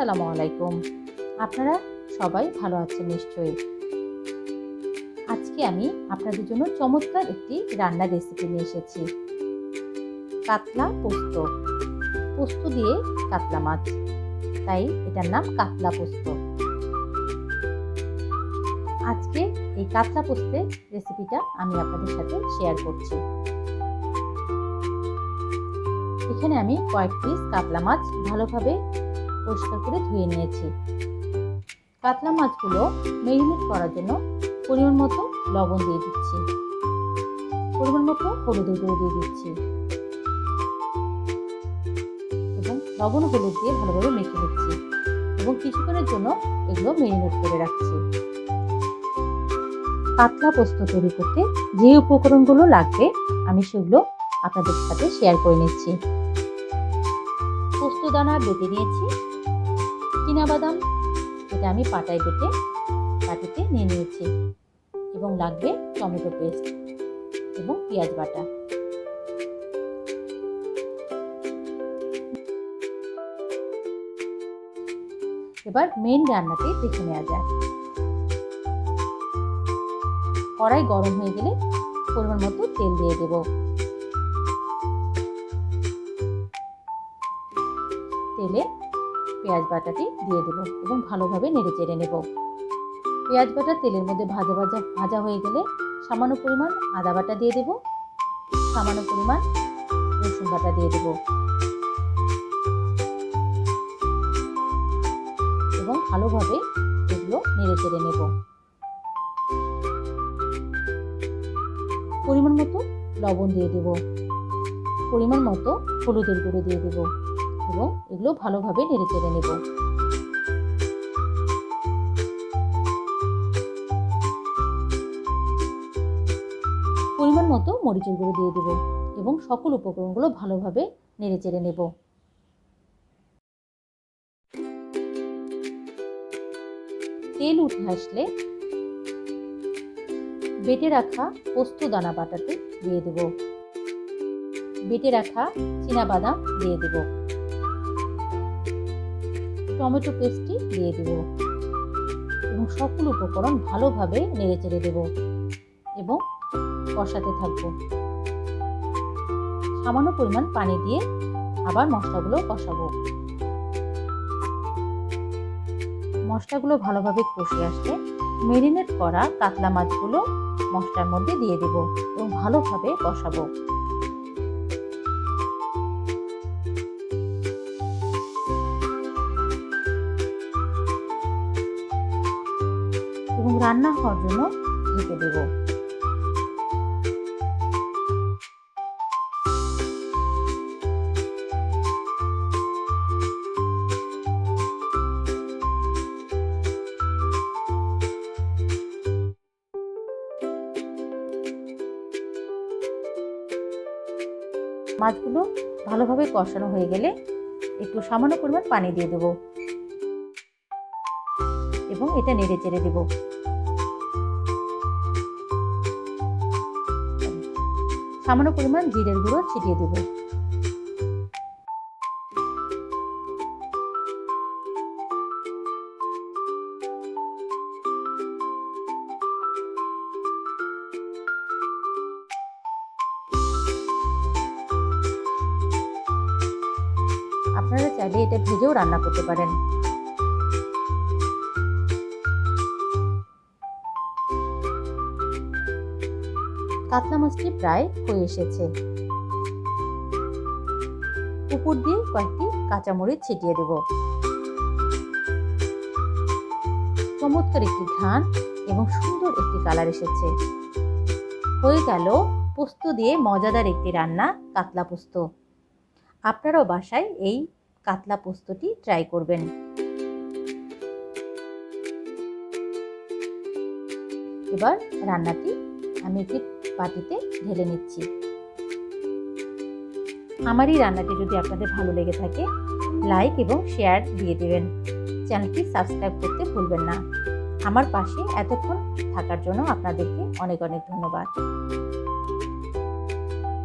আসসালামু আলাইকুম। আপনারা সবাই ভালো আছেন নিশ্চয়ই। আজকে আমি আপনাদের জন্য চমৎকার একটি রান্নার রেসিপি নিয়ে এসেছি। কাতলা পোস্ত। পোস্ত দিয়ে কাতলা মাছ, তাই এটার নাম কাতলা পোস্ত। আজকে এই কাতলা পোস্তের রেসিপিটা আমি আপনাদের সাথে শেয়ার করছি। এখানে আমি কয়েক পিস কাতলা মাছ ভালোভাবে পরিষ্কার করে ধুয়ে নিয়েছি। কাতলা মাছগুলো মেরিনেট করার জন্য পরিমাণ মতো লবণ দিয়ে দিচ্ছি, পরিমাণ মতো হলুদের গুঁড়ো দিয়ে দিচ্ছি এবং লবণ হলুদ দিয়ে ভালোভাবে মেখে নিচ্ছি এবং কিছুক্ষণের জন্য এগুলো মেরিনেট করে রাখছি। কাতলা পোস্ত তৈরি করতে যে উপকরণগুলো লাগবে আমি সেগুলো আপনাদের সাথে শেয়ার করে নিচ্ছি। পোস্ত দানা বেটে নিয়েছি, চীনাবাদাম এটা আমি পাটায় বেটে বাটিতে নিয়ে নিয়েছি এবং লাগবে টমেটো পেস্ট এবং পেঁয়াজ বাটা। এবার মেন রান্নাটি দেখে নেওয়া যায়। কড়াই গরম হয়ে গেলে পরিমাণ মতো তেল দিয়ে দেব। তেলে পেঁয়াজ বাটাটি দিয়ে দেব এবং ভালোভাবে নেড়ে চেড়ে নেব। পেঁয়াজ বাটা তেলের মধ্যে ভাজা হয়ে গেলে সামান্য পরিমাণ আদা বাটা দিয়ে দেব, সামান্য পরিমাণ রসুন বাটা দিয়ে দেব এবং ভালোভাবে এগুলো নেড়ে চেড়ে নেব। পরিমাণ মতো লবণ দিয়ে দেব, পরিমাণ মতো হলুদের গুঁড়ো দিয়ে দেব এবং এগুলো ভালোভাবে নেড়ে চেড়ে নেব। পরিমাণ মতো মরিচের গুঁড়ো দিয়ে দেব এবং সকল উপকরণগুলো ভালোভাবে নেড়ে চেড়ে নেব। তেল উঠে আসলে বেটে রাখা পোস্ত দানা বাটাতে দিয়ে দেব, বেটে রাখা চীনাবাদাম দিয়ে দেব, টমেটো পেস্টটি দিয়ে দেব এবং সকল উপকরণ ভালোভাবে নেড়ে চেড়ে দেব এবং কষাতে থাকবো। সামান্য পরিমাণ পানি দিয়ে আবার মশলাগুলো কষাবো। মশলাগুলো ভালোভাবে কষে আসলে মেরিনেট করা কাতলা মাছগুলো মশলার মধ্যে দিয়ে দেব এবং ভালোভাবে কষাবো। এবং রান্না হওয়ার জন্য ঢেকে দেব। মাছগুলো ভালোভাবে কষানো হয়ে গেলে একটু সামান্য পরিমাণ পানি দিয়ে দেব এবং এটা নেড়ে চেড়ে দেব। সামান্য পরিমাণ জিরের গুঁড়ো ছিটিয়ে দেব। আপনারা চাইলে এটা ভেজেও রান্না করতে পারেন। কাতলা মাছটি প্রায় হয়ে এসেছে। উপর দিয়ে কয়েকটি কাঁচামরিচ ছিটিয়ে দেব। চমৎকার একটি ঘ্রাণ এবং সুন্দর একটি কালার এসেছে। হয়ে গেল পোস্ত দিয়ে মজাদার একটি রান্না, কাতলা পোস্ত। আপনারাও বাসায় এই কাতলা পোস্তটি ট্রাই করবেন। এবার রান্নাটি আমি একটি বাটিতে ঢেলে নিচ্ছি। আমার এই রান্নাটি যদি আপনাদের ভালো লেগে থাকে লাইক এবং শেয়ার দিয়ে দেবেন। চ্যানেলটি সাবস্ক্রাইব করতে ভুলবেন না। আমার পাশে এতক্ষণ থাকার জন্য আপনাদেরকে অনেক অনেক ধন্যবাদ।